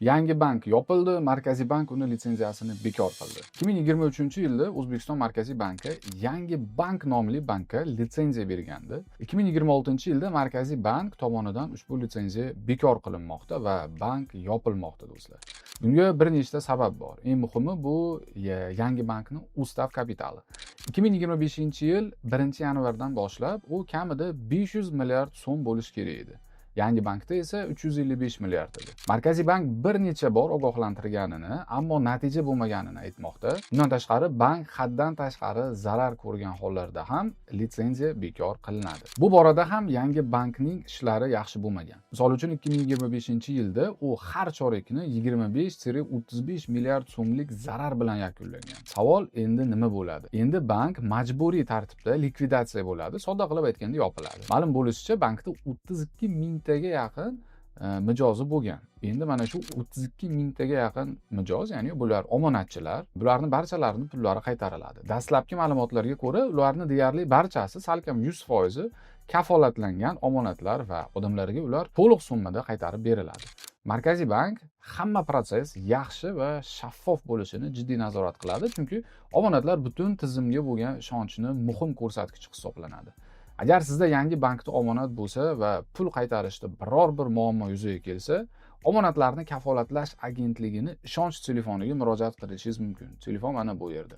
Yangi bank yopildi, Markaziy bank uni litsenziyasini bekor qildi. 2023-yilda O'zbekiston Markaziy banki Yangi bank nomli bankka litsenziya bergandi. 2026-yilda Markaziy bank tomonidan ushbu litsenziya bekor qilinmoqda va bank yopilmoqda do'stlar. Bunga bir nechta sabab bor. Eng muhimi bu Yangi bankning ustav kapitali. 2025-yil 1-yanvardan boshlab u kamida 500 milliard so'm bo'lishi kerak edi. Yangi bankda esa 355 milliard edi. Markaziy bank bir necha bor ogohlantirganini, ammo natija bo'lmaganini aytmoqda. Bundan tashqari, bank haddan tashqari zarar ko'rgan hollarda ham litsenziya bekor qilinadi. Bu borada ham Yangi bankning ishlari yaxshi bo'lmagan. Misol uchun 2025-yilda u har chorakni 25,35 milliard so'mlik zarar bilan yakunlagan. Savol endi nima bo'ladi? Endi bank majburiy tartibda likvidatsiya bo'ladi, sodda qilib aytganda yopiladi. Ma'lum bo'lishicha, bankda 32 mingtaga yaqin mijozi bo'lgan. Endi mana shu 32 mingtaga yaqin mijoz, ya'ni bular omonatchilar, bularning barchalarini pullari qaytariladi. Dastlabki ma'lumotlarga ko'ra, ularning deyarli barchasi, salkam 100% kafolatlangan omonatlar va odamlarga ular to'liq summada qaytarib beriladi. Markaziy bank hamma proses yaxshi va shaffof bo'lishini jiddiy nazorat qiladi, chunki omonatlar butun tizimga bo'lgan ishonchni muhim ko'rsatkich hisoblanadi. Agar sizda Yangi bankda omonat bo'lsa va pul qaytarishda biror bir muammo yuzaga kelsa, omonatlarni kafolatlash agentligini ishonch telefoniga murojaat qilishingiz mumkin. Telefon mana bu yerda.